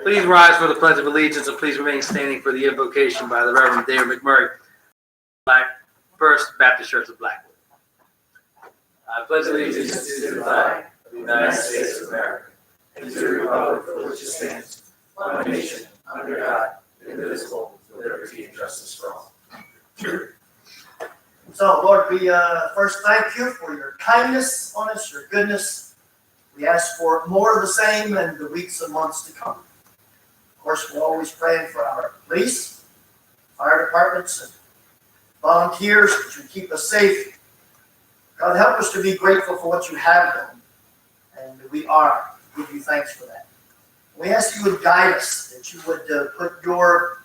Please rise for the Pledge of Allegiance and please remain standing for the invocation by the Reverend David McMurray, First Baptist Church of Blackwood. I pledge allegiance to the flag of the United States of America and to the republic for which it stands, one nation, under God, indivisible, with liberty and justice for all. So, Lord, we first thank you for your kindness on us, your goodness. We ask for more of the same in the weeks and months to come. Of course, we're always praying for our police, fire departments, and volunteers that you keep us safe. God, help us to be grateful for what you have done, and we are. Give you thanks for that. We ask you would guide us, that you would put your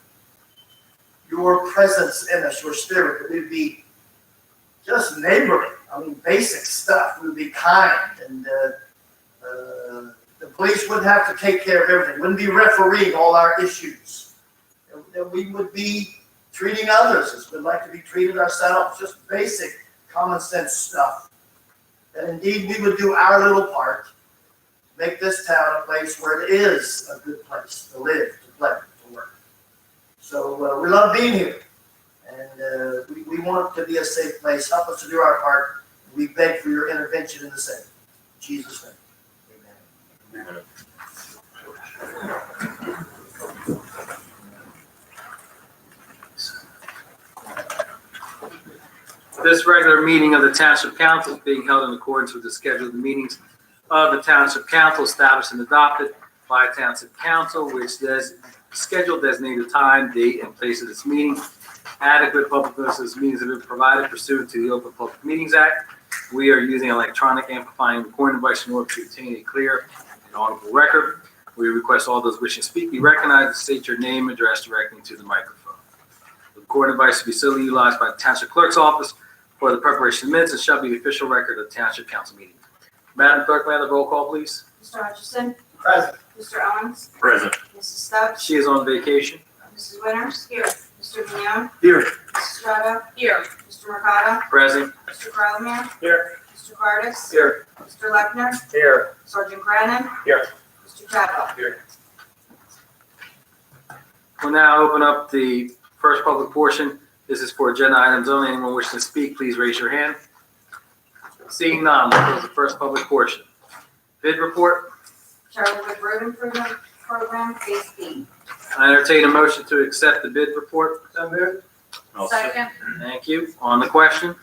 presence in us, your spirit, that we'd be just neighborly. I mean, basic stuff. We'd be kind, and the police wouldn't have to take care of everything. Wouldn't be refereeing all our issues. That we would be treating others as we'd like to be treated ourselves. Just basic common sense stuff. That indeed we would do our little part to make this town a place where it is a good place to live, to play, to work. So we love being here. And we want it to be a safe place. Help us to do our part. We beg for your intervention in the same. In Jesus' name. Amen. This regular meeting of the Township Council is being held in accordance with the schedule of the meetings of the Township Council established and adopted by Township Council, which schedule designated time, date, and place of this meeting. Adequate public notice of this meeting has been provided pursuant to the Open Public Meetings Act. We are using electronic amplifying recording device in order to obtain a clear and audible record. We request all those wishing to speak be recognized and state your name and address directly into the microphone. The recording device will be solely utilized by the Township Clerk's Office for the preparation of minutes and shall be the official record of the Township Council meeting. Madam Clerk, may I have the roll call, please? Mr. Hutchison? Present. Mr. Owens? Present. Mrs. Stubbs? She is on vacation. Mrs. Winters? Here. Mr. Vignon? Here. Mrs. Strada? Here. Mr. Mercado? Present. Mr. Carlemere? Here. Mr. Cardis? Here. Mr. Lechner? Here. Sergeant Brannon? Here. Mr. Chadwell? Here. We'll now open up the first public portion. This is for agenda items only. Anyone wishing to speak, please raise your hand. Seeing none, we'll close the first public portion. Bid report. Charterwood Road Improvement Program, Phase B. I entertain a motion to accept the bid report. So moved. Second. Thank you. On the question,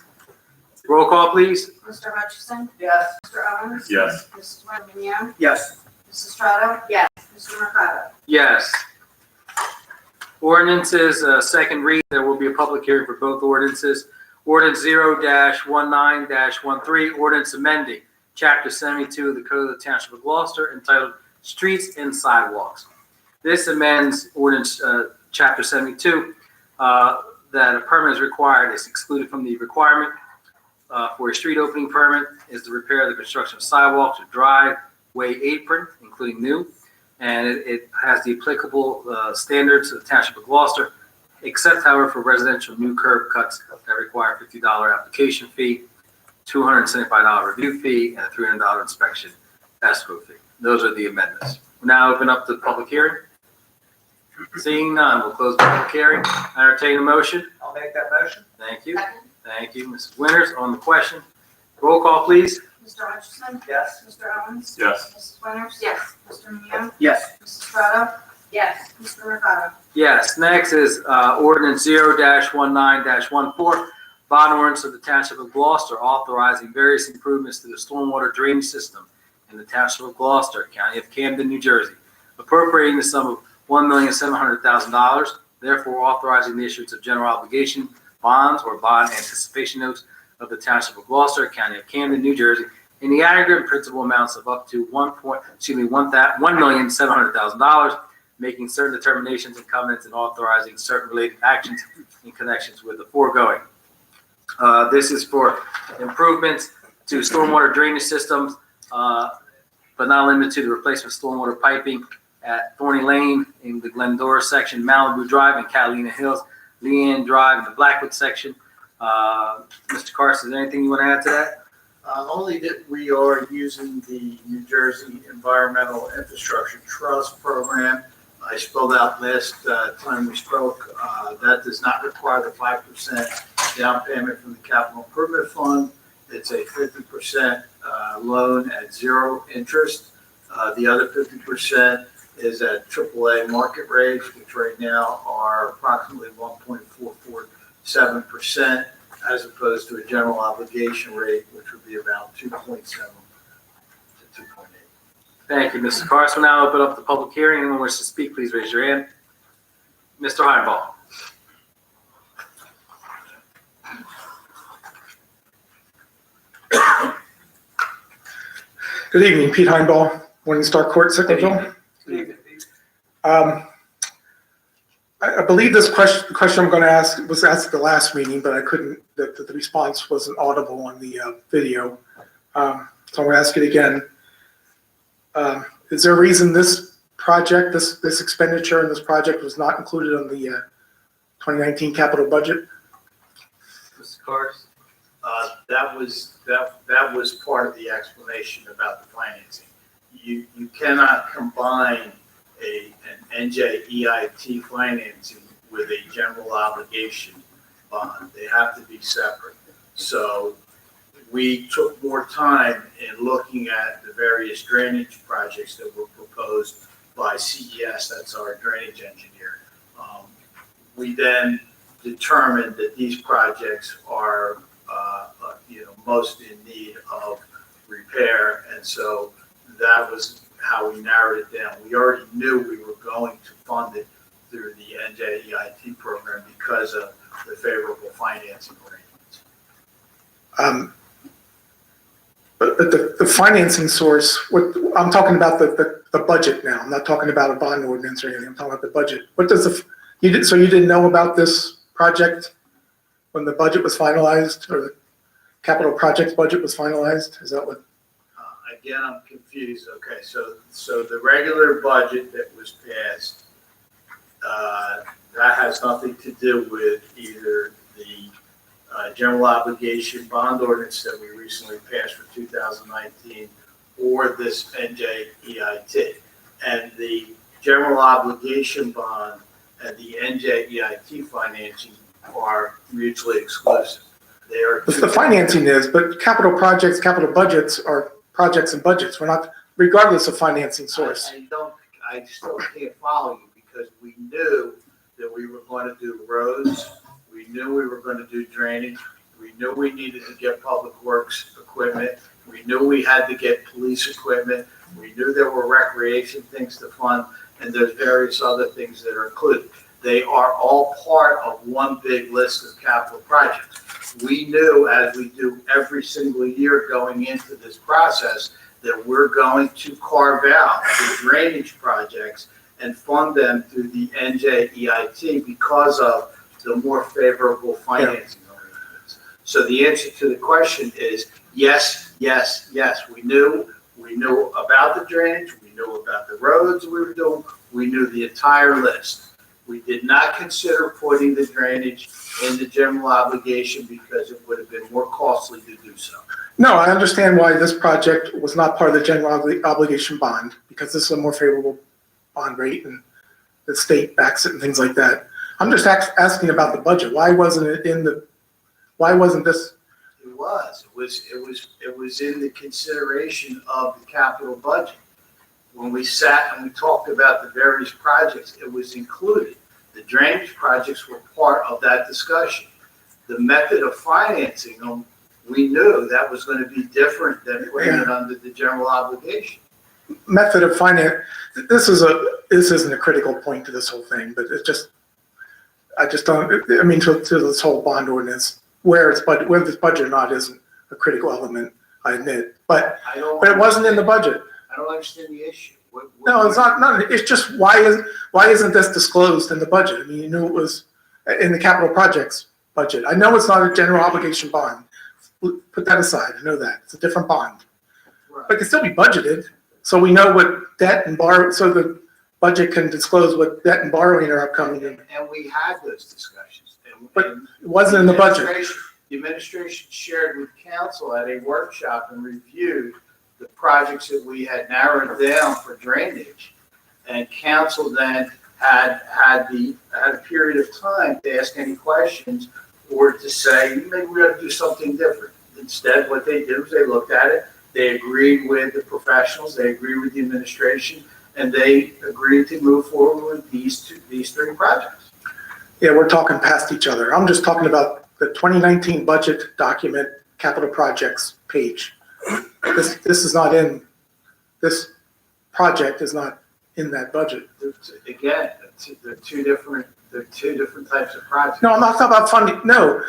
roll call, please. Mr. Hutchison? Yes. Mr. Owens? Yes. Mrs. Vignon? Yes. Mrs. Strada? Yes. Mr. Mercado? Yes. Ordinances, second read. There will be a public hearing for both ordinances. Ordinance 0-19-13, ordinance amending Chapter 72 of the Code of the Township of Gloucester entitled Streets and Sidewalks. This amends ordinance Chapter 72 that a permit is required. It's excluded from the requirement for a street opening permit is the repair of the construction of sidewalks or driveway apron, including new. And it has the applicable standards of the Township of Gloucester, except, however, for residential new curb cuts that require a $50 application fee, $275 review fee, and a $300 inspection escrow fee. Those are the amendments. We'll now open up the public hearing. Seeing none, we'll close the public hearing. I entertain a motion. I'll make that motion. Thank you. Thank you, Mrs. Winters. On the question, roll call, please. Mr. Hutchison? Yes. Mr. Owens? Yes. Mrs. Winters? Yes. Mr. Vignon? Yes. Mrs. Strada? Yes. Mr. Mercado? Yes. Next is ordinance 0-19-14, bond ordinance of the Township of Gloucester authorizing various improvements to the stormwater drainage system in the Township of Gloucester, County of Camden, New Jersey, appropriating the sum of $1,700,000, therefore authorizing the issuance of general obligation bonds or bond anticipation notes of the Township of Gloucester, County of Camden, New Jersey, in the aggregate principal amounts of up to $1,700,000, making certain determinations and covenants and authorizing certain related actions in connections with the foregoing. This is for improvements to stormwater drainage systems, but not limited to the replacement of stormwater piping at Thorny Lane in the Glendora section, Malibu Drive and Catalina Hills, Leanne Drive in the Blackwood section, Mr. Carson, is there anything you want to add to that? Only that we are using the New Jersey Environmental Infrastructure Trust Program. I spelled out last time we spoke, that does not require the 5% down payment from the Capital Improvement Fund. It's a 50% loan at zero interest. The other 50% is at AAA market rates, which right now are approximately 1.447%, as opposed to a general obligation rate, which would be about 2.7 to 2.8. Thank you, Mr. Carson. We'll now open up the public hearing. Anyone wishes to speak, please raise your hand. Mr. Heinball. Good evening, Pete Heinball, Morningstar Court, Sicklerville. I believe this question I'm going to ask was asked at the last meeting, but I couldn't, the response wasn't audible on the video. So I'm going to ask it again. Is there a reason this project, this expenditure in this project was not included on the 2019 capital budget? Mr. Carson. That was part of the explanation about the financing. You cannot combine an NJEIT financing with a general obligation bond. They have to be separate. So we took more time in looking at the various drainage projects that were proposed by CES, that's our drainage engineer. We then determined that these projects are most in need of repair, and so that was how we narrowed it down. We already knew we were going to fund it through the NJEIT program because of the favorable financing arrangements. But the financing source, I'm talking about the budget now. I'm not talking about a bond ordinance or anything. I'm talking about the budget. What does you didn't know about this project when the budget was finalized, or the capital projects budget was finalized? Is that what? Again, I'm confused. Okay, so the regular budget that was passed, that has nothing to do with either the general obligation bond ordinance that we recently passed for 2019 or this NJEIT. And the general obligation bond and the NJEIT financing are mutually exclusive. They are The financing is, but capital projects, capital budgets are projects and budgets. We're not, regardless of financing source. I still can't follow you because we knew that we were going to do roads. We knew we were going to do drainage. We knew we needed to get public works equipment. We knew we had to get police equipment. We knew there were recreation things to fund, and there's various other things that are included. They are all part of one big list of capital projects. We knew, as we do every single year going into this process, that we're going to carve out the drainage projects and fund them through the NJEIT because of the more favorable financing arrangements. So the answer to the question is yes, yes, yes. We knew about the drainage. We knew about the roads we were doing. We knew the entire list. We did not consider putting the drainage in the general obligation because it would have been more costly to do so. No, I understand why this project was not part of the general obligation bond, because this is a more favorable bond rate and the state backs it and things like that. I'm just asking about the budget. Why wasn't it why wasn't this? It was in the consideration of the capital budget. When we sat and we talked about the various projects, it was included. The drainage projects were part of that discussion. The method of financing them, we knew that was going to be different than putting it under the general obligation. Method of finance, this isn't a critical point to this whole thing, but I just don't, I mean, to this whole bond ordinance, whether it's budget or not isn't a critical element, I admit, but it wasn't in the budget. I don't understand the issue. No, it's not. It's just why isn't this disclosed in the budget? I mean, you knew it was in the capital projects budget. I know it's not a general obligation bond. Put that aside. I know that it's a different bond, but it can still be budgeted, so we know what debt and borrow. So the budget can disclose what debt and borrowing are upcoming. And we had those discussions. But it wasn't in the budget. the administration shared with council at a workshop and reviewed the projects that we had narrowed down for drainage. And council then had a period of time to ask any questions or to say, maybe we ought to do something different. Instead, what they did was they looked at it, they agreed with the professionals, they agreed with the administration, and they agreed to move forward with these three projects. Yeah, we're talking past each other. I'm just talking about the 2019 budget document, capital projects page. This is not in, this project is not in that budget. Again, they're two different types of projects. No, I'm not talking about funding. No,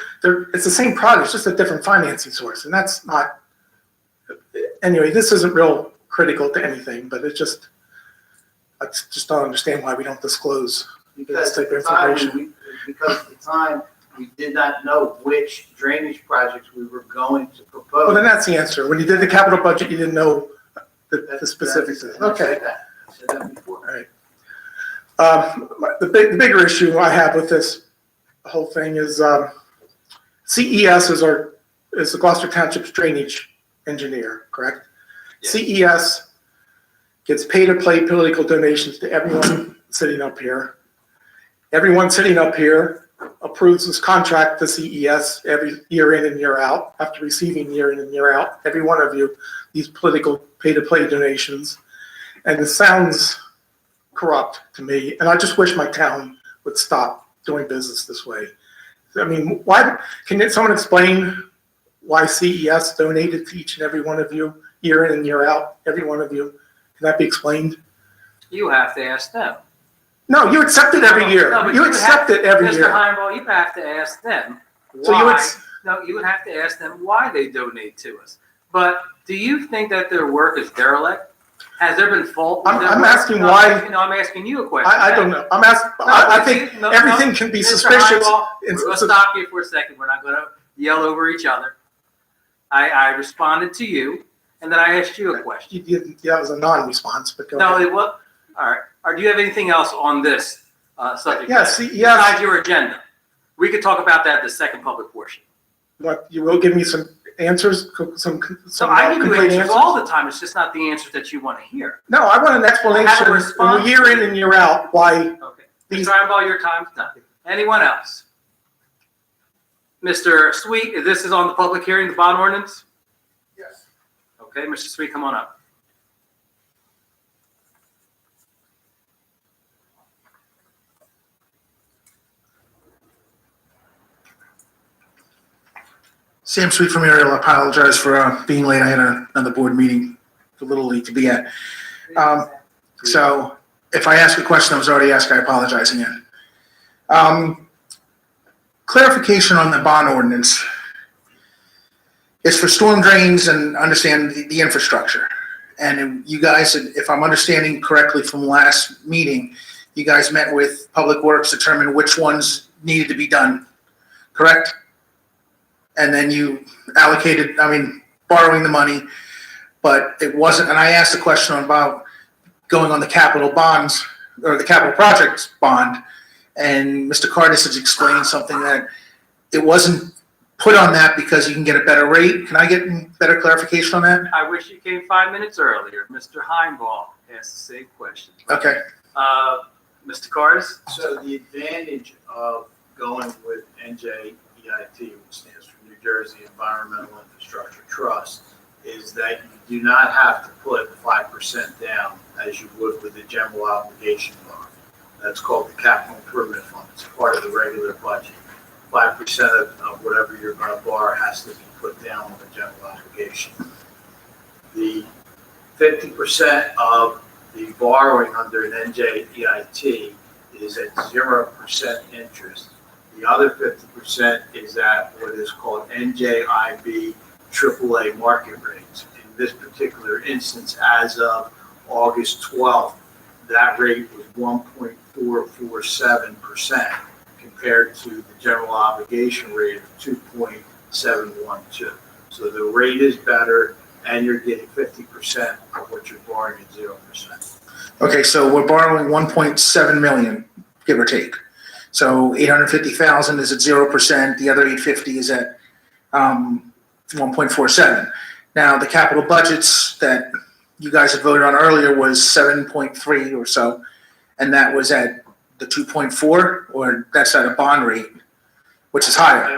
it's the same project, it's just a different financing source. And that's not, anyway, this isn't real critical to anything, but I just don't understand why we don't disclose this type of information. Because at the time, we did not know which drainage projects we were going to propose. Well, then that's the answer. When you did the capital budget, you didn't know the specifics. Okay. I said that before. All right. The bigger issue I have with this whole thing is CES is the Gloucester Township's drainage engineer, correct? Yeah. CES gets pay-to-play political donations to everyone sitting up here. Everyone sitting up here approves this contract to CES every year in and year out, after receiving year in and year out, every one of you, these political pay-to-play donations. And it sounds corrupt to me, and I just wish my town would stop doing business this way. I mean, why, can someone explain why CES donated to each and every one of you, year in and year out, every one of you? Can that be explained? You have to ask them. No, you accept it every year. No, but You accept it every Mr. year. Heimball, you have to ask them So you would, why. No, you would have to ask them why they donate to us. But do you think that their work is derelict? Has there been fault? with their I'm work? asking No, why. No, I'm asking you a question. I don't know. I'm asking, I think No, everything can be Mr. suspicious. Heimball, It's- We'll stop you for a second. We're not going to yell over each other. I responded to you, and then I asked you a question. That was a non-response, but go No, ahead. it was, all right. Or do you have anything else on this subject? Yeah, CES, Besides your agenda? We could talk about that in the second public portion. what, you will give me some answers, some So I give you complete answers all the time. It's just not the answers that you want to hear. No, I want an I have a explanation, response. year in and year out, why Okay. these, Mr. Heimball, your time's done. Anyone else? Mr. Sweet, this is on the public hearing, the bond ordinance? Yes. Okay, Mr. Sweet, come on up. Sam Sweet from Ariel. I apologize for being late. I had another board meeting a little late to be at. So if I ask a question that was already asked, I apologize again. Clarification on the bond ordinance. It's for storm drains and understand the infrastructure. And you guys, if I'm understanding correctly from last meeting, you guys met with Public Works, determined which ones needed to be done, correct? And then you allocated, borrowing the money, but it wasn't, and I asked a question about going on the capital bonds, or the capital projects bond, and Mr. Cardis has explained something that it wasn't put on that because you can get a better rate. Can I get better clarification on that? I wish you came 5 minutes earlier. Mr. Heimball asked the same question. Okay. Mr. Cardis? So the advantage of going with NJEIT, which stands for New Jersey Environmental Infrastructure Trust, is that you do not have to put 5% down as you would with the general obligation bond. That's called the capital improvement fund. It's part of the regular budget. 5% of whatever you're going to borrow has to be put down on the general obligation. The 50% of the borrowing under an NJEIT is at 0% interest. The other 50% is at what is called NJIB AAA market rates. In this particular instance, as of August 12th, that rate was 1.447% compared to the general obligation rate of 2.712. So the rate is better, and you're getting 50% of what you're borrowing at 0%. Okay, so we're borrowing 1.7 million, give or take. So 850,000 is at 0%, the other 850 is at 1.47. Now, the capital budgets that you guys had voted on earlier was 7.3 or so, and that was at the 2.4, or that's at a bond rate, which is higher. I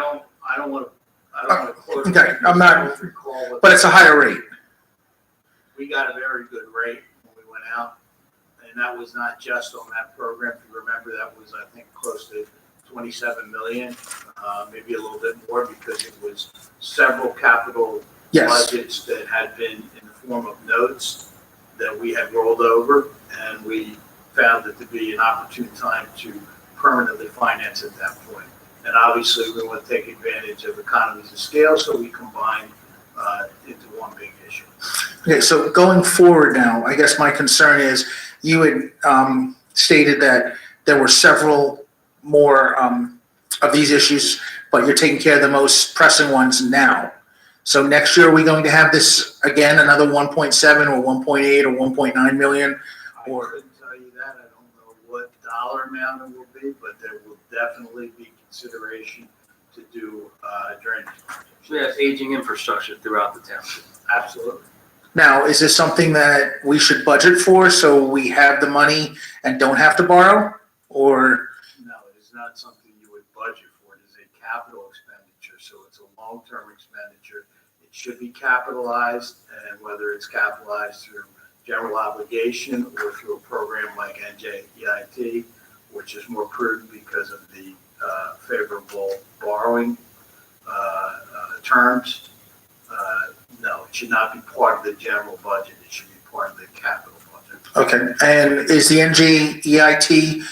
don't want to quote. Okay, I'm not- I don't recall what- But it's a higher rate. We got a very good rate when we went out, and that was not just on that program. If you remember, that was, I think, close to 27 million, maybe a little bit more, because it was several capital Yes. budgets that had been in the form of notes that we had rolled over, and we found it to be an opportune time to permanently finance at that point. And obviously, we want to take advantage of economies of scale, so we combined into one big issue. Okay, so going forward now, I guess my concern is you had stated that there were several more of these issues, but you're taking care of the most pressing ones now. So next year, are we going to have this again, another 1.7 or 1.8 or 1.9 million? I couldn't tell you that. I don't know what dollar amount it will be, but there will definitely be consideration to do drainage projects. We have aging infrastructure throughout the township. Absolutely. Now, is this something that we should budget for so we have the money and don't have to borrow? Or, No, it is not something you would budget for. It is a capital expenditure, so it's a long-term expenditure. It should be capitalized, and whether it's capitalized through general obligation or through a program like NJEIT, which is more prudent because of the favorable borrowing terms. No, it should not be part of the general budget. It should be part of the capital budget. okay, and is the NJEIT,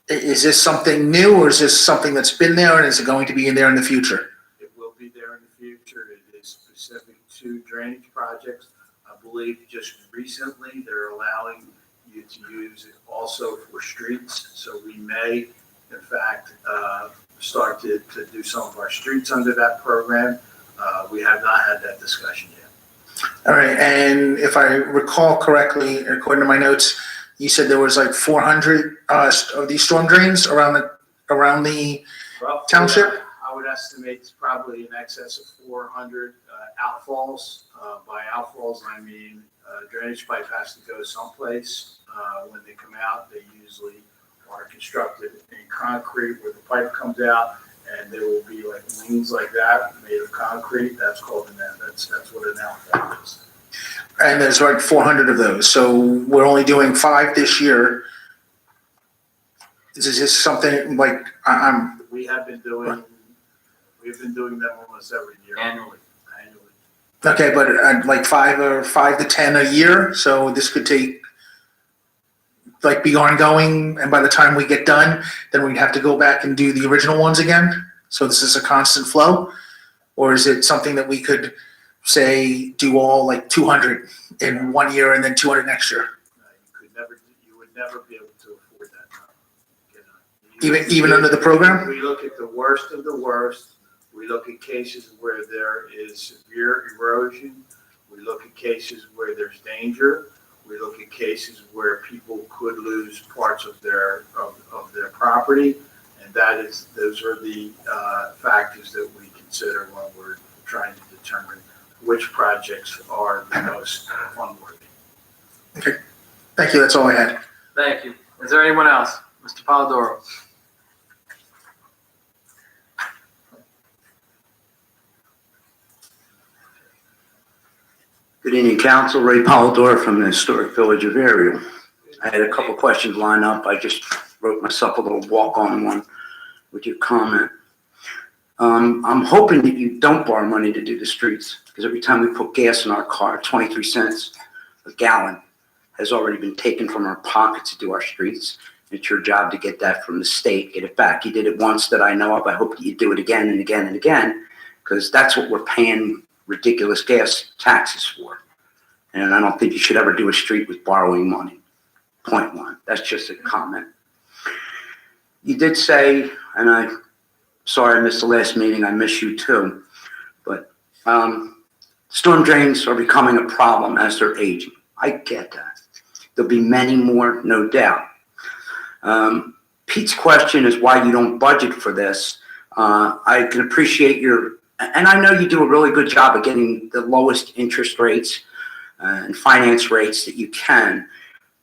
is this something new or is this something that's been there and is it going to be in there in the future? It will be there in the future. It is specific to drainage projects. I believe just recently they're allowing you to use it also for streets. So we may, in fact, start to do some of our streets under that program. We have not had that discussion yet. All right, and if I recall correctly, according to my notes, you said there was like 400 of these storm drains around the Roughly, township? I would estimate it's probably in excess of 400 outfalls. By outfalls, I mean drainage pipe has to go someplace. When they come out, they usually are constructed in concrete where the pipe comes out, and there will be like wings like that made of concrete. That's called an that's what an outfall is. And there's like 400 of those, so we're only doing 5 this year. Is this something like, We've been doing them almost every year. Annually. okay, but like 5 to 10 a year, so this could take, like, be ongoing, and by the time we get done, then we'd have to go back and do the original ones again? So this is a constant flow? Or is it something that we could, say, do all like 200 in 1 year and then 200 next year? You would never be able to afford that. You know, Even under the program? We look at the worst of the worst. We look at cases where there is severe erosion. We look at cases where there's danger. We look at cases where people could lose parts of their property, and those are the factors that we consider when we're trying to determine which projects are the most unworthy. Okay, thank you, that's all I had. Thank you. Is there anyone else? Mr. Polidoro? Good evening, Council. Ray Polidoro from the Historic Village of Ariel. I had a couple questions lined up. I just wrote myself a little walk-on one with your comment. I'm hoping that you don't borrow money to do the streets, because every time we put gas in our car, 23 cents a gallon has already been taken from our pocket to do our streets. It's your job to get that from the state, get it back. You did it once that I know of. I hope that you do it again and again and again, because that's what we're paying ridiculous gas taxes for. And I don't think you should ever do a street with borrowing money. Point one. That's just a comment. You did say, and sorry I missed the last meeting, I miss you too, but storm drains are becoming a problem as they're aging. I get that. There'll be many more, no doubt. Pete's question is why you don't budget for this. I can appreciate your and I know you do a really good job of getting the lowest interest rates and finance rates that you can,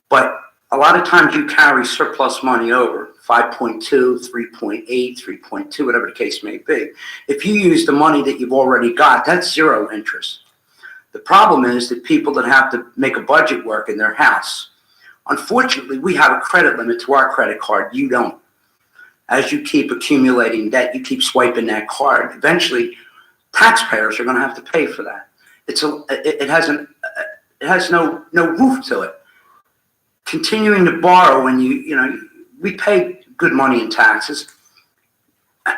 but a lot of times you carry surplus money over, 5.2, 3.8, 3.2, whatever the case may be. If you use the money that you've already got, that's zero interest. The problem is that people that have to make a budget work in their house, unfortunately, we have a credit limit to our credit card. You don't. As you keep accumulating debt, you keep swiping that card. Eventually, taxpayers are going to have to pay for that. It has no roof to it. Continuing to borrow when we pay good money in taxes,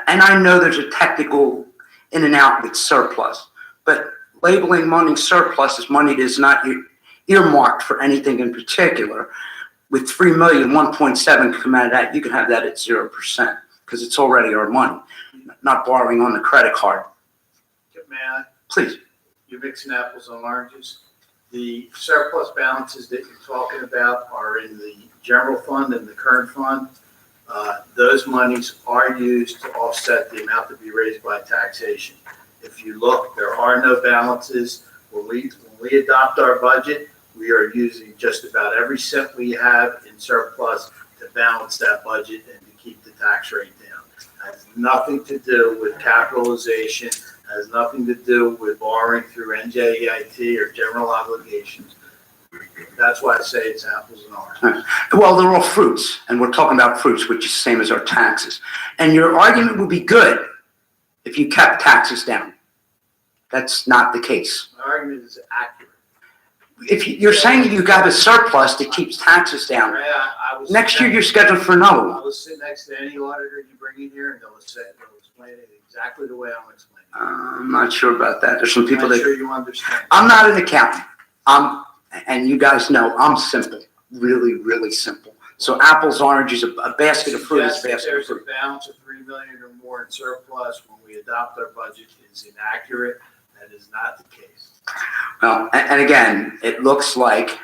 and I know there's a technical in and out with surplus, but labeling money surplus as money that is not earmarked for anything in particular. With 3 million, 1.7 come out of that, you can have that at 0% because it's already our money, not borrowing on the credit card. May I? Please. You're mixing apples and oranges. The surplus balances that you're talking about are in the general fund and the current fund. Those monies are used to offset the amount to be raised by taxation. If you look, there are no balances. When we adopt our budget, we are using just about every cent we have in surplus to balance that budget and to keep the tax rate down. It has nothing to do with capitalization, has nothing to do with borrowing through NJEIT or general obligations. That's why I say it's apples and oranges. Well, they're all fruits, and we're talking about fruits, which is the same as our taxes. And your argument would be good if you kept taxes down. That's not the case. My argument is accurate. If you're saying you got a surplus that keeps taxes down, next year you're scheduled for another I one. will sit next to any auditor you bring in here and they'll explain it exactly the way I'm explaining it. I'm not sure about that. There's some people I'm that, sure you understand. I'm not an accountant. And you guys know, I'm simple, really, really simple. So apples, oranges, a basket of fruit is a basket of There's a fruit. balance of 3 million or more in surplus when we adopt our budget is inaccurate. That is not the case. Well, and again, it looks like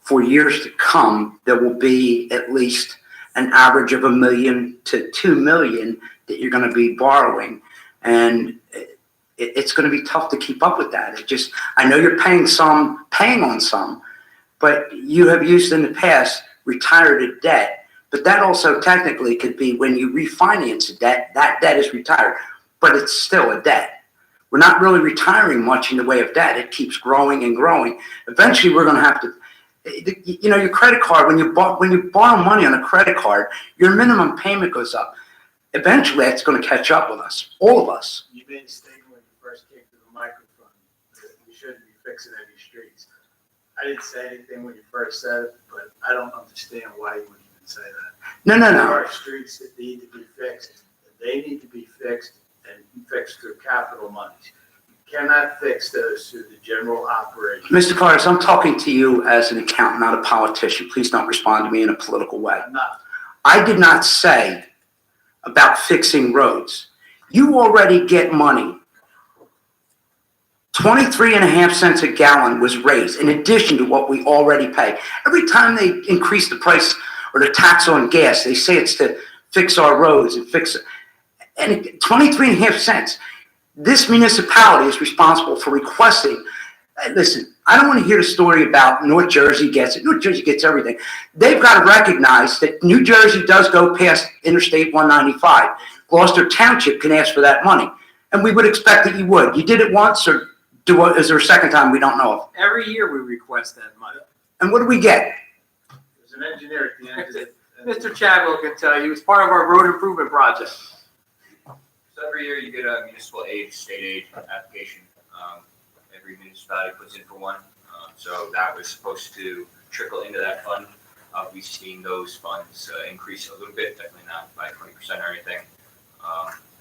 for years to come, there will be at least an average of $1 million to $2 million that you're going to be borrowing. And it's going to be tough to keep up with that. I know you're paying on some, but you have used in the past retired a debt. But that also technically could be when you refinance a debt, that debt is retired, but it's still a debt. We're not really retiring much in the way of debt. It keeps growing and growing. Eventually, we're going to have to, your credit card, when you borrow money on a credit card, your minimum payment goes up. Eventually, it's going to catch up with us, all of us. You made a statement when you first came to the microphone that we shouldn't be fixing any streets. I didn't say anything when you first said it, but I don't understand why you would even say that. No. There are streets that need to be fixed, and they need to be fixed and fixed through capital monies. You cannot fix those through the general operation. Mr. Carter, I'm talking to you as an accountant, not a politician. Please don't respond to me in a political way. I'm not. I did not say about fixing roads. You already get money. 23.5 cents a gallon was raised in addition to what we already pay. Every time they increase the price or the tax on gas, they say it's to fix our roads and fix it. And 23.5 cents. This municipality is responsible for requesting. Listen, I don't want to hear the story about North Jersey gets it. North Jersey gets everything. They've got to recognize that New Jersey does go past Interstate 195. Gloucester Township can ask for that money. And we would expect that you would. You did it once, or is there a second time we don't know of? Every year we request that money. And what do we get? There's an engineer at the end of it. Mr. Chadwell can tell you, it's part of our road improvement project. So every year you get a municipal aid, state aid application. Every municipality puts in for one. So that was supposed to trickle into that fund. We've seen those funds increase a little bit, definitely not by 20% or anything.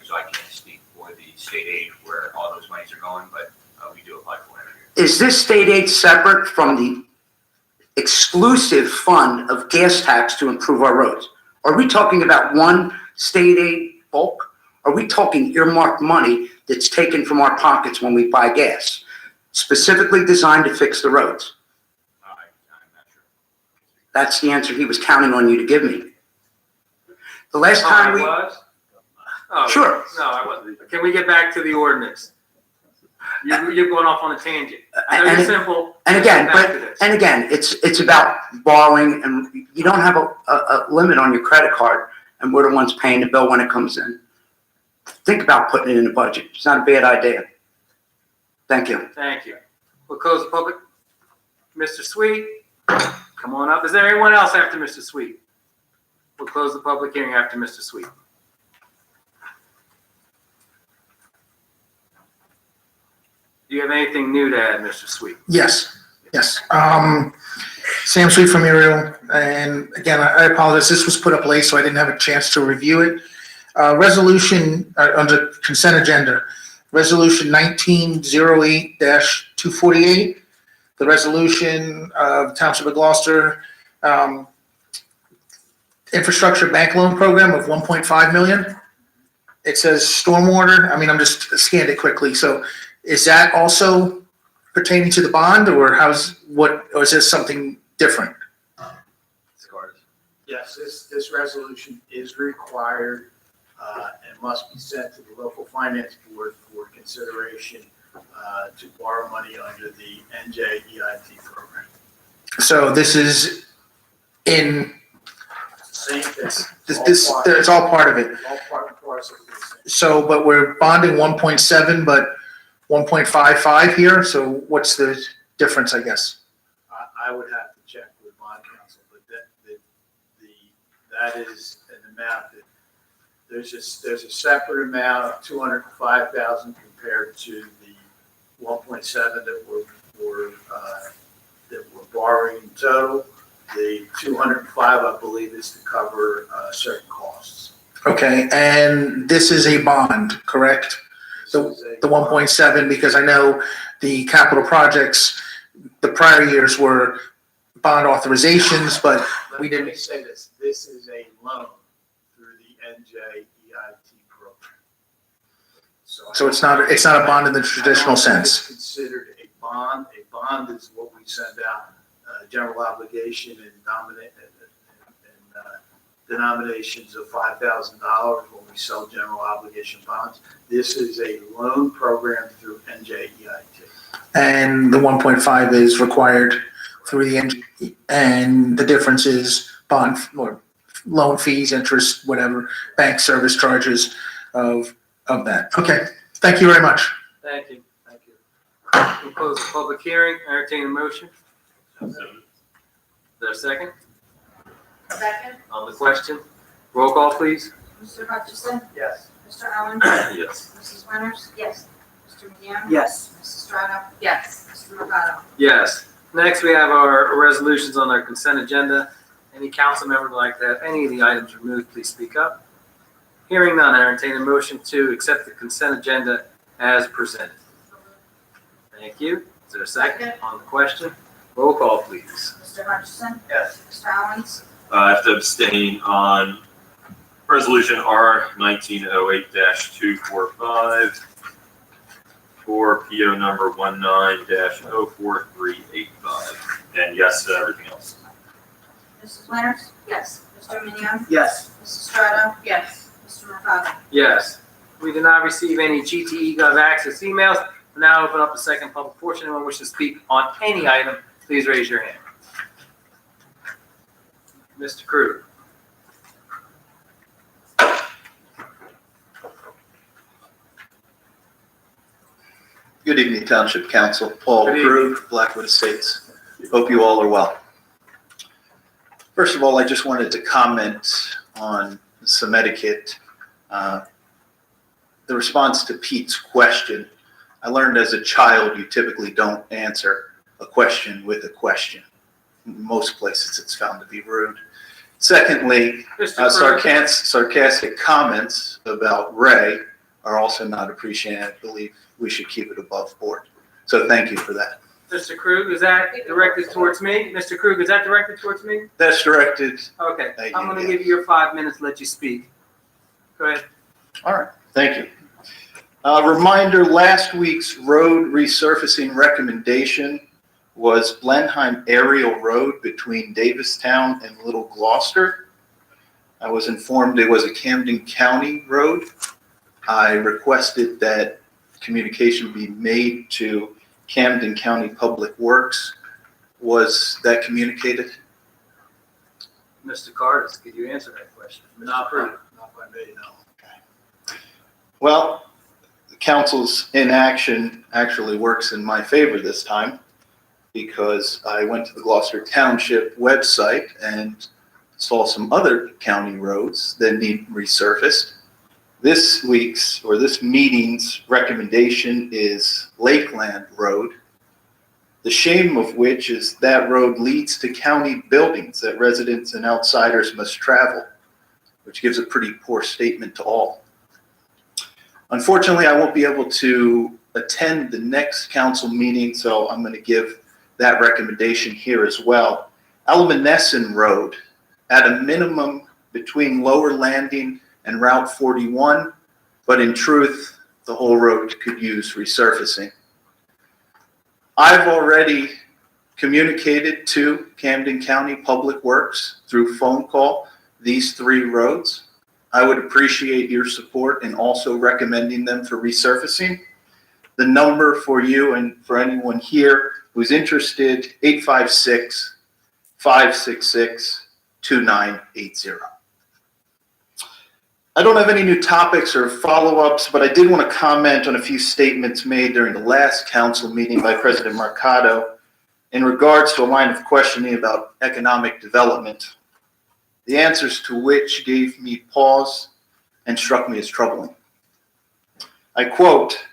So I can't speak for the state aid where all those monies are going, but we do apply for it every year. Is this state aid separate from the exclusive fund of gas tax to improve our roads? Are we talking about one state aid bulk? Are we talking earmarked money that's taken from our pockets when we buy gas, specifically designed to fix the roads? I'm not sure. That's the answer he was counting on you to give me. The last time we, Oh, Sure. No, I wasn't. Can we get back to the ordinance? You're going off on a tangent. I know you're simple. And Let's again, get back to this. And again, it's about borrowing, and you don't have a limit on your credit card, and we're the ones paying the bill when it comes in. Think about putting it in the budget. It's not a bad idea. Thank you. Thank you. We'll close the public. Mr. Sweet, come on up. Is there anyone else after Mr. Sweet? We'll close the public hearing after Mr. Sweet. Do you have anything new to add, Mr. Sweet? Yes. Sam Sweet from Uriel, and again, I apologize, this was put up late, so I didn't have a chance to review it. Resolution, under consent agenda, Resolution 1908-248, the resolution of Township of Gloucester, infrastructure bank loan program of 1.5 million. It says stormwater, I'm just scanned it quickly, so is that also pertaining to the bond, or or is this something different? Yes, this resolution is required and must be sent to the local finance board for consideration to borrow money under the NJEIT program. So this is in, Same thing. it's all part of it. All part and parcel of this thing. So, but we're bonding 1.7, but 1.55 here, so what's the difference, I guess? I would have to check with bond counsel, but that is an amount that, there's a separate amount of 205,000 compared to the 1.7 that we're borrowing in total. The 205, I believe, is to cover certain costs. Okay, and this is a bond, correct? The 1.7, because I know the capital projects, the prior years were bond authorizations, but we Let me didn't. say this, this is a loan through the NJEIT program. So it's not a bond in the traditional sense. It's considered a bond. A bond is what we send out, general obligation and denominations of $5,000 when we sell general obligation bonds. This is a loan program through NJEIT. And the 1.5 is required through the and the difference is bond or loan fees, interest, whatever, bank service charges of that. Okay, thank you very much. Thank you. We'll close the public hearing. Entertain a motion. Is there a second? Second, On the question, roll call, please. Mr. Hutchison, Yes. Mr. Allen, Yes. Mrs. Winters, yes. Mr. McGann, Yes. Mrs. Strato, yes. Mr. Mercado. Yes. Next, we have our resolutions on our consent agenda. Any council member would like to have any of the items removed, please speak up. Hearing none, I entertain a motion to accept the consent agenda as presented. Thank you. Is there a second on the question? Roll call, please. Mr. Hutchison, Yes. Mr. Allen, I have to abstain on resolution R 1908-245 for PO number 19-04385. And yes to everything else. Mrs. Winters, yes. Mr. McGann, Yes. Mrs. Strato, yes. Mr. Mercado. Yes. We did not receive any GTE Gov access emails. We'll now open up the second public portion. Anyone wish to speak on any item, please raise your hand. Mr. Krug. Good evening, Township Council. Paul Good evening. Krug, Blackwood Estates. Hope you all are well. First of all, I just wanted to comment on some etiquette. The response to Pete's question, I learned as a child you typically don't answer a question with a question. In most places it's found to be rude. Secondly, Mr. Krug. sarcastic comments about Ray are also not appreciated. I believe we should keep it above board. So thank you for that. Mr. Krug, is that directed towards me? Mr. Krug, is that directed towards me? That's directed. Okay, Thank I'm you, gonna yeah. give you your 5 minutes, let you speak. Go ahead. All right, thank you. Reminder, last week's road resurfacing recommendation was Blenheim Aerial Road between Davistown and Little Gloucester. I was informed it was a Camden County road. I requested that communication be made to Camden County Public Works. Was that communicated? Mr. Cardis, could you answer that question? Not by me, no. Well, the council's inaction actually works in my favor this time, because I went to the Gloucester Township website and saw some other county roads that need resurfaced. This meeting's recommendation is Lakeland Road. The shame of which is that road leads to county buildings that residents and outsiders must travel, which gives a pretty poor statement to all. Unfortunately, I won't be able to attend the next council meeting, so I'm going to give that recommendation here as well. Almanesson Road, at a minimum between Lower Landing and Route 41, but in truth, the whole road could use resurfacing. I've already communicated to Camden County Public Works through phone call these 3 roads. I would appreciate your support in also recommending them for resurfacing. The number for you and for anyone here who's interested, 856-566-2980. I don't have any new topics or follow-ups, but I did want to comment on a few statements made during the last council meeting by President Mercado in regards to a line of questioning about economic development, the answers to which gave me pause and struck me as troubling. I quote,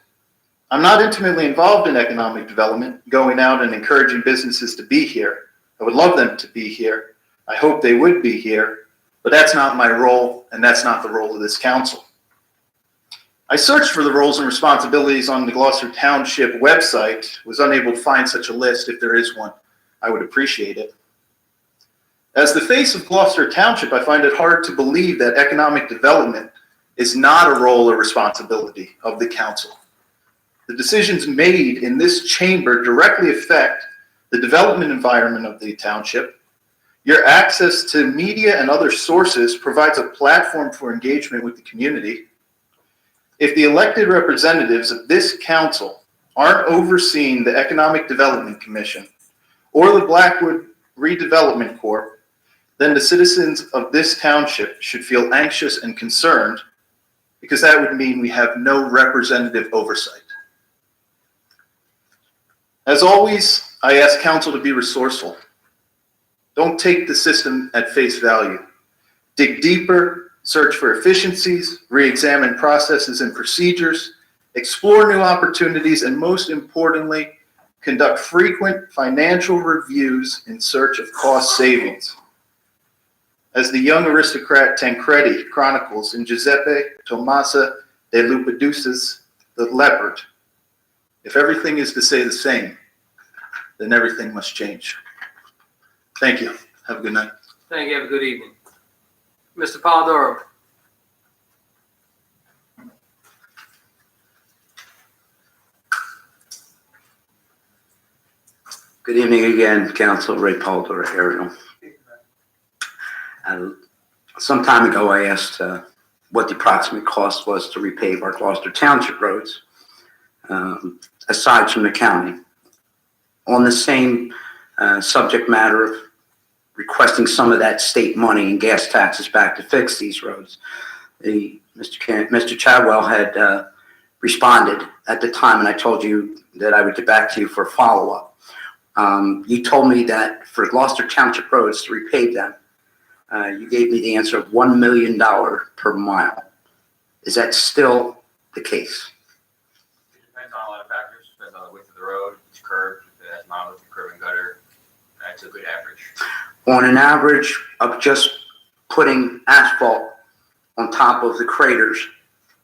"I'm not intimately involved in economic development, going out and encouraging businesses to be here. I would love them to be here. I hope they would be here. But that's not my role, and that's not the role of this council." I searched for the roles and responsibilities on the Gloucester Township website, was unable to find such a list. If there is one, I would appreciate it. As the face of Gloucester Township, I find it hard to believe that economic development is not a role or responsibility of the council. The decisions made in this chamber directly affect the development environment of the township. Your access to media and other sources provides a platform for engagement with the community. If the elected representatives of this council aren't overseeing the Economic Development Commission or the Blackwood Redevelopment Corp., then the citizens of this township should feel anxious and concerned, because that would mean we have no representative oversight. As always, I ask council to be resourceful. Don't take the system at face value. Dig deeper, search for efficiencies, re-examine processes and procedures, explore new opportunities, and most importantly, conduct frequent financial reviews in search of cost savings. As the young aristocrat Tancredi chronicles in Giuseppe Tommaso de Lampedusa's The Leopard, if everything is to stay the same, then everything must change. Thank you. Have a good night. Thank you. Have a good evening. Mr. Polidoro. Good evening again, Council. Ray Polidoro, Ariel. Some time ago, I asked what the approximate cost was to repave our Gloucester Township roads, aside from the county. On the same subject matter of requesting some of that state money and gas taxes back to fix these roads, Mr. Chadwell had responded at the time, and I told you that I would get back to you for follow-up. You told me that for Gloucester Township roads to repave them, you gave me the answer of $1 million per mile. Is that still the case? It depends on a lot of factors. Depends on the width of the road, each curve, if it has mild width, curve and gutter. That's a good average. On an average of just putting asphalt on top of the craters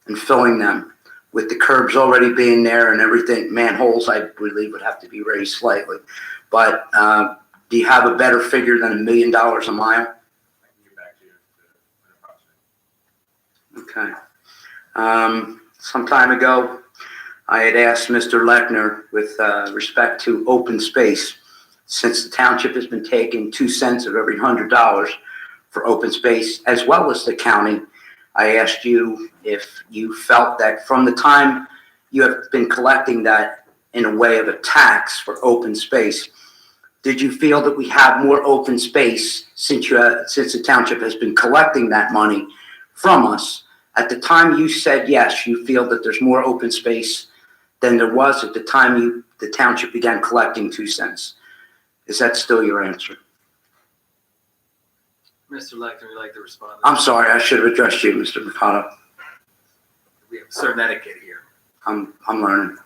and filling them with the curbs already being there and everything, manholes I believe would have to be raised slightly. But do you have a better figure than $1 million a mile? I can get back to you with an approximate. Okay. Some time ago, I had asked Mr. Lechner with respect to open space, since the township has been taking 2 cents of every $100 for open space, as well as the county. I asked you if you felt that from the time you have been collecting that in a way of a tax for open space, did you feel that we have more open space since the township has been collecting that money from us? At the time you said yes, you feel that there's more open space than there was at the time the township began collecting 2 cents. Is that still your answer? Mr. Lecter, would you like to respond? I'm sorry, I should have addressed you, Mr. Mercado. We have certain etiquette here. I'm learning.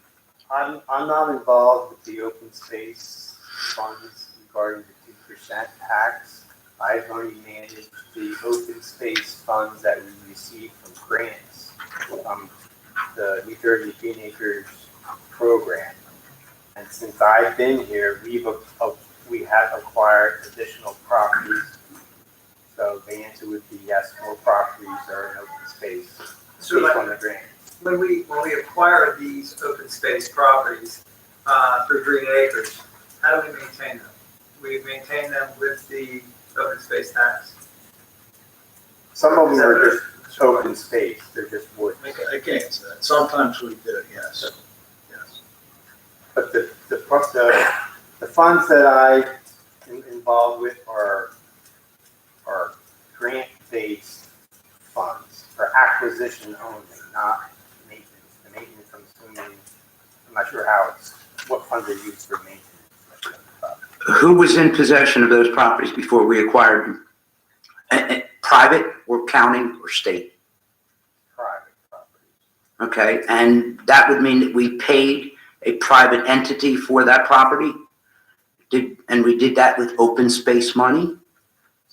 I'm not involved with the open space funds regarding the 2% tax. I've only managed the open space funds that we receive from grants from the New Jersey Green Acres program. And since I've been here, we have acquired additional properties. So the answer would be yes, more properties are in open space based on the grant. When we acquire these open space properties through Green Acres, how do we maintain them? We maintain them with the open space tax. Some of them are just open space, they're just wood. I can't answer that. Sometimes we do, yes. Yes. But the funds that I am involved with are grant-based funds for acquisition only, not maintenance. The maintenance, I'm assuming, I'm not sure what funds are used for maintenance. Who was in possession of those properties before we acquired them? Private or county or state? Private properties. Okay, and that would mean that we paid a private entity for that property? And we did that with open space money?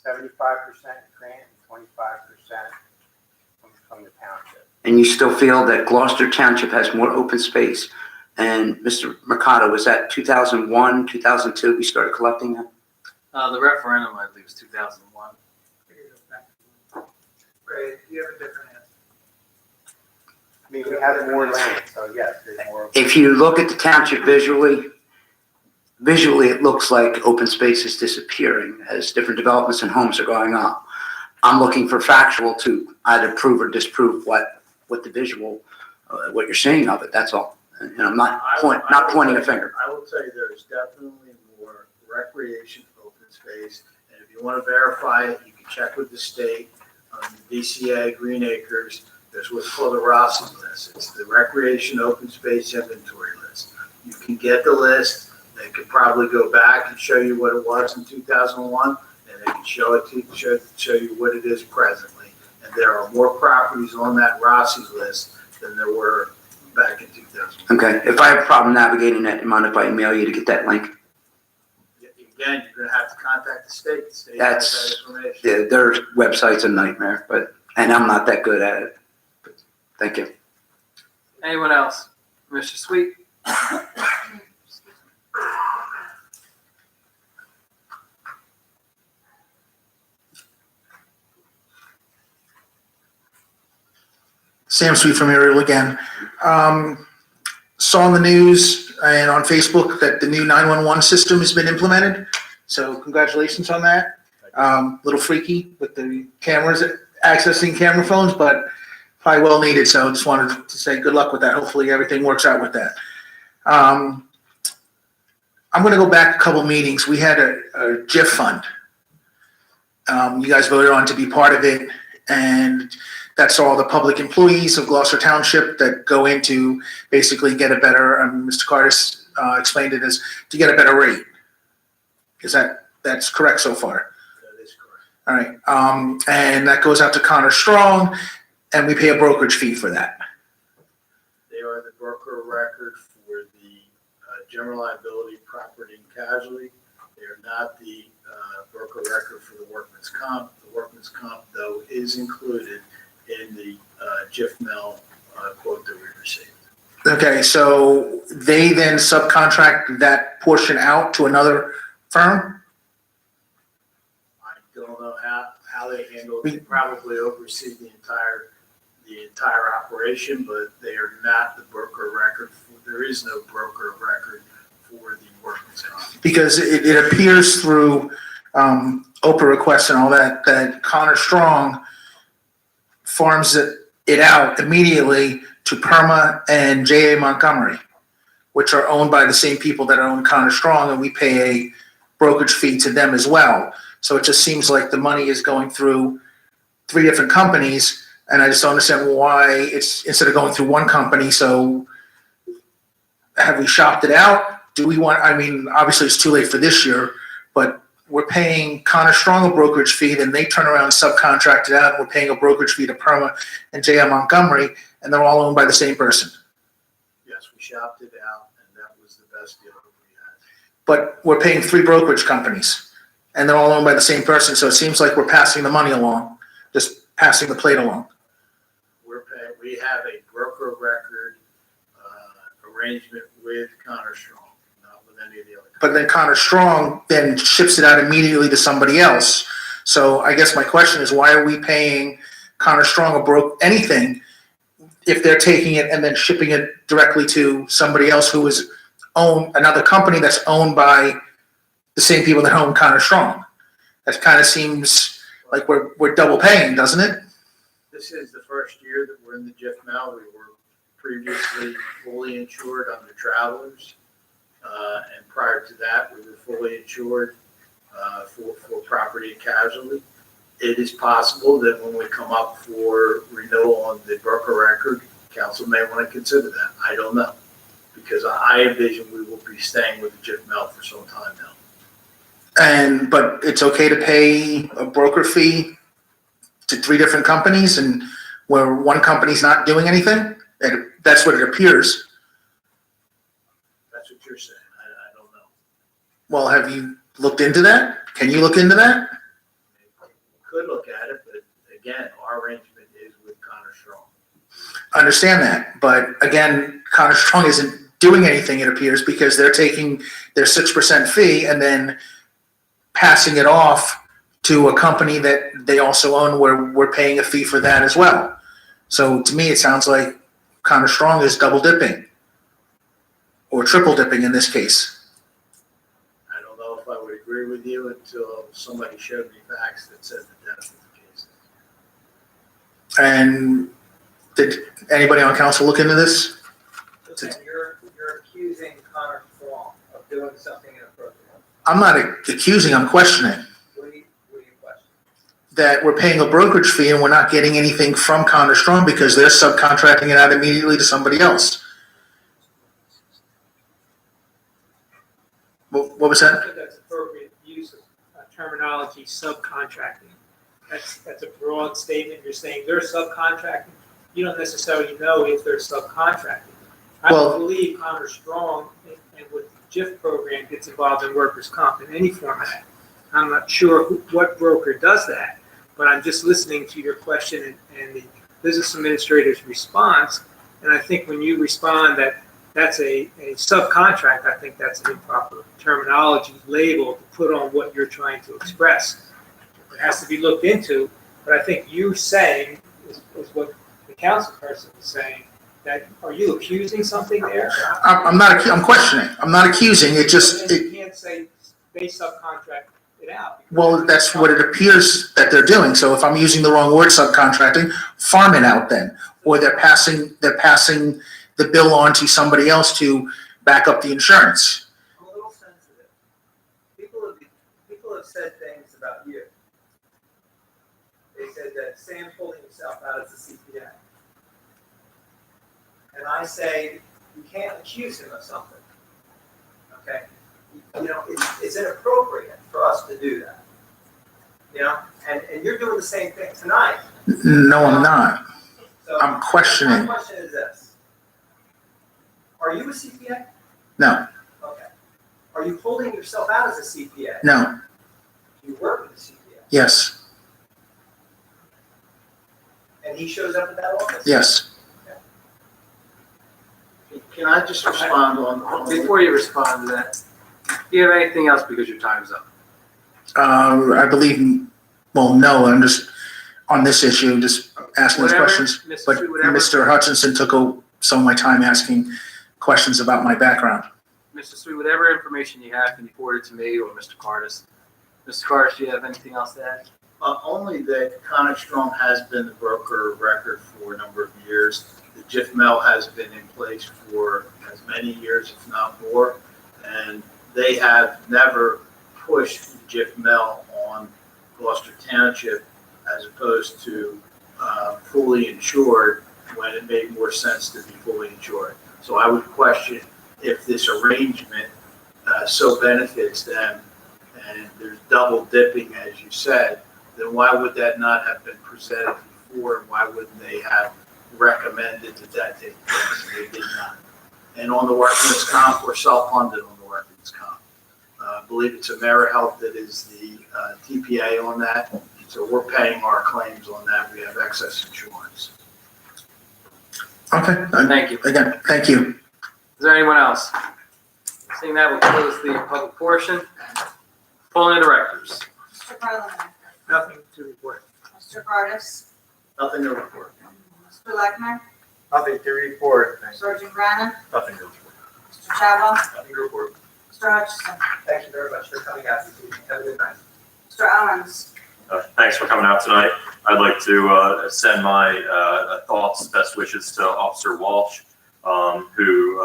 75% grant and 25% from the township. And you still feel that Gloucester Township has more open space? And Mr. Mercado, was that 2001, 2002 we started collecting that? The referendum, I believe, was 2001. Right, you have a different answer. I mean, we have more land, so yes, there's more. If you look at the township visually it looks like open space is disappearing as different developments and homes are going up. I'm looking for factual to either prove or disprove what the visual, what you're seeing of it, that's all. And I'm not pointing a finger. I will tell you there's definitely more recreation open space. And if you want to verify it, you can check with the state on the DCA Green Acres. There's what's called a Rossi list. It's the recreation open space inventory list. You can get the list. They could probably go back and show you what it was in 2001, and they can show you what it is presently. And there are more properties on that Rossi list than there were back in 2001. Okay, if I have a problem navigating that, you mind if I email you to get that link? Again, you're going to have to contact the state. The state That's, has that information. yeah, their website's a nightmare, and I'm not that good at it. But thank you. Anyone else? Mr. Sweet? Sam Sweet from Ariel again. Saw in the news and on Facebook that the new 911 system has been implemented. So congratulations on that. Little freaky with the cameras accessing camera phones, but probably well needed. So just wanted to say good luck with that. Hopefully everything works out with that. I'm going to go back a couple meetings. We had a GIF fund. You guys voted on to be part of it, and that's all the public employees of Gloucester Township that go in to basically get a better, Mr. Cardis explained it as to get a better rate. That's correct so far? That is correct. All right. And that goes out to Connor Strong, and we pay a brokerage fee for that. They are the broker of record for the general liability, property, and casualty. They are not the broker record for the workman's comp. The workman's comp, though, is included in the GIF-MEL quote that we received. Okay, so they then subcontract that portion out to another firm? I don't know how they handle it. They probably oversee the entire operation, but they are not the broker of record. There is no broker of record for the workman's comp. Because it appears through Oprah requests and all that Connor Strong farms it out immediately to Perma and J.A. Montgomery, which are owned by the same people that own Connor Strong, and we pay a brokerage fee to them as well. So it just seems like the money is going through 3 different companies, and I just don't understand why it's instead of going through one company. So have we shopped it out? Do we want, I mean, obviously it's too late for this year, but we're paying Connor Strong a brokerage fee, then they turn around and subcontract it out, and we're paying a brokerage fee to Perma and J.M. Montgomery, and they're all owned by the same person. Yes, we shopped it out, and that was the best deal that we had. But we're paying 3 brokerage companies, and they're all owned by the same person, so it seems like we're passing the money along, just passing the plate along. We have a broker record arrangement with Connor Strong, not with any of the other companies. But then Connor Strong then ships it out immediately to somebody else. So I guess my question is, why are we paying Connor Strong anything if they're taking it and then shipping it directly to somebody else who is another company that's owned by the same people that own Connor Strong? That kind of seems like we're double paying, doesn't it? This is the first year that we're in the JIF now. We were previously fully insured under Travelers. And prior to that, we were fully insured for property and casualty. It is possible that when we come up for renewal on the broker record, council may want to consider that. I don't know. Because I envision we will be staying with the JIF Mel for some time now. But it's okay to pay a broker fee to 3 different companies, and where one company's not doing anything? That's what it appears. That's what you're saying. I don't know. Well, have you looked into that? Can you look into that? We could look at it, but again, our arrangement is with Connor Strong. I understand that, but again, Connor Strong isn't doing anything, it appears, because they're taking their 6% fee and then passing it off to a company that they also own, where we're paying a fee for that as well. So to me, it sounds like Connor Strong is double dipping, or triple dipping in this case. I don't know if I would agree with you until somebody showed me facts that said that that's what the case is. And did anybody on council look into this? Listen, you're accusing Connor Strong of doing something inappropriate. I'm not accusing, I'm questioning. What do you question? That we're paying a brokerage fee and we're not getting anything from Connor Strong because they're subcontracting it out immediately to somebody else. What was I that? think that's appropriate use of terminology, subcontracting. That's a broad statement. You're saying they're subcontracting. You don't necessarily know if they're subcontracting. I Well- don't believe Connor Strong and with the JIF program gets involved in workers' comp in any format. I'm not sure what broker does that, but I'm just listening to your question and the business administrator's response. And I think when you respond that that's a subcontract, I think that's an improper terminology label to put on what you're trying to express. It has to be looked into, but I think you saying is what the council person is saying, that, are you accusing something there? I'm questioning. I'm not accusing. It just, You can't say they subcontract it out. well, that's what it appears that they're doing. So if I'm using the wrong word, subcontracting, farm it out then. Or they're passing the bill on to somebody else to back up the insurance. I'm a little sensitive. People have said things about you. They said that Sam's holding himself out as a CPA. And I say, you can't accuse him of something. Okay? You know, it's inappropriate for us to do that. You know, and you're doing the same thing tonight. No, I'm not. So I'm questioning. my question is this. Are you a CPA? No, Okay. Are you holding yourself out as a CPA? no, You work with a CPA. yes, And he shows up at that office? yes. Can I just respond on? Before you respond to that, do you have anything else because your time's up? I believe, well, no, I'm just, on this issue, just asking those Whatever, questions. Mr. But Sweet, whatever. Mr. Hutchinson took some of my time asking questions about my background. Mr. Sweet, whatever information you have, can you forward it to me or Mr. Cardis? Mr. Cardis, do you have anything else to add? Only that Conic Strong has been the broker of record for a number of years. The JIFMEL has been in place for as many years, if not more, and they have never pushed JIFMEL on Gloucester Township as opposed to fully insured when it made more sense to be fully insured. So I would question if this arrangement so benefits them and there's double dipping, as you said, then why would that not have been presented before? And why wouldn't they have recommended that take place? They did not. And on the workman's comp, we're self-funded on the workman's comp. I believe it's AmeriHealth that is the TPA on that. So we're paying our claims on that. We have excess insurance. Okay. Thank you. Again, thank you. Is there anyone else? Seeing that, we'll close the public portion. Polling directors. Mr. Parliament, Nothing to report. Mr. Cardis, Nothing to report. Mr. Lechner, Nothing to report. Sergeant Brannan, Nothing to report. Mr. Chadwell, Nothing to report. Mr. Hutchison, Thank you very much for coming out this evening. Have a good night. Mr. Owens, Thanks for coming out tonight. I'd like to send my thoughts, best wishes to Officer Walsh, who,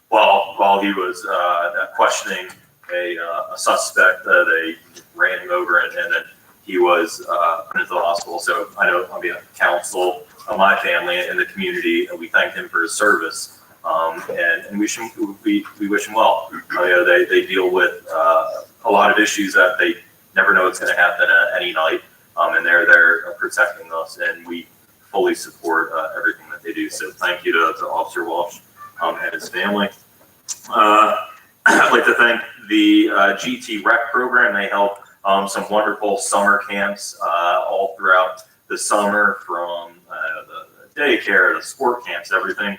while he was questioning a suspect, they ran him over and then he was put into the hospital. So I know on behalf of council, my family, and the community, we thank him for his service. And we wish him well. They deal with a lot of issues that they never know what's going to happen at any night, and they're there protecting us, and we fully support everything that they do. So thank you to Officer Walsh and his family. I'd like to thank the GT Rec program. They help some wonderful summer camps all throughout the summer, from the daycare to sport camps, everything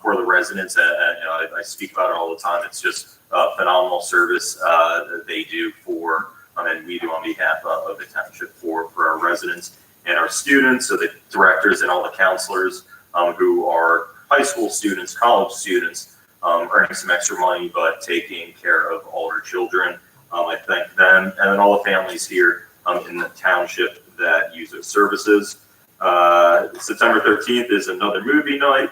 for the residents. I speak about it all the time. It's just a phenomenal service that they do for, and we do on behalf of the township for our residents and our students. So the directors and all the counselors who are high school students, college students, earning some extra money, but taking care of all our children. I thank them and then all the families here in the township that use those services. September 13th is another movie night.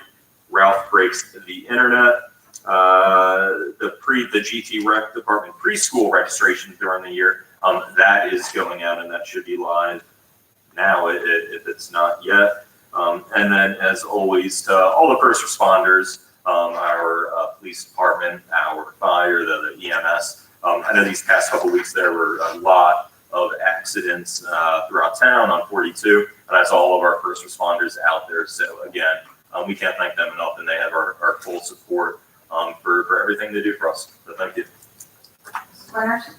Ralph Breaks the Internet. The GT Rec Department preschool registration during the year, that is going out, and that should be live now if it's not yet. And then, as always, to all the first responders, our police department, our fire, the EMS. I know these past couple weeks there were a lot of accidents throughout town on 42, and that's all of our first responders out there. So again, we can't thank them enough, and they have our full support for everything they do for us. So thank you. Mrs. Winters,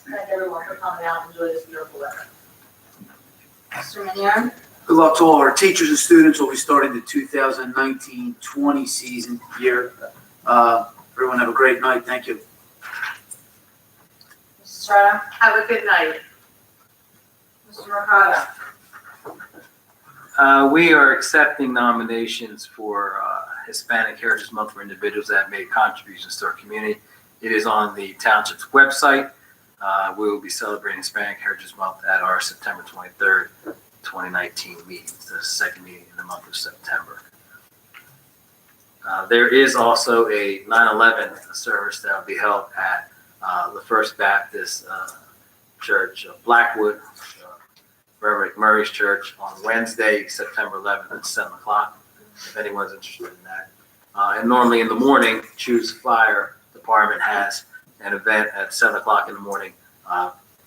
thank everyone for coming out and enjoy this beautiful weather. Mr. Minion, Good luck to all our teachers and students. We'll be starting the 2019-20 season year. Everyone have a great night. Thank you. Mrs. Strata, Have a good night. Mr. Mercado, We are accepting nominations for Hispanic Heritage Month for individuals that have made contributions to our community. It is on the township's website. We will be celebrating Hispanic Heritage Month at our September 23rd, 2019 meeting. It's the second meeting in the month of September. There is also a 9/11 service that will be held at the First Baptist Church of Blackwood, Reverend McMurray's Church, on Wednesday, September 11th at 7 o'clock, if anyone's interested in that. And normally in the morning, Choose Fire Department has an event at 7 o'clock in the morning.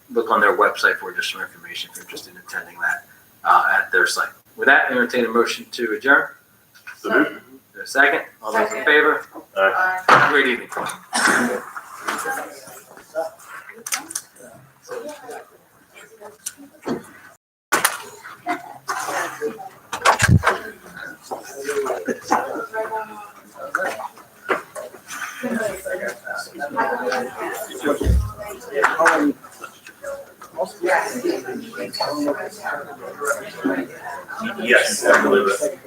Look on their website for additional information if you're interested in attending that at their site. With that, entertain a motion to adjourn. So moved. Is there a second? All those in favor? Aye. Have a great evening. Yes, I believe it.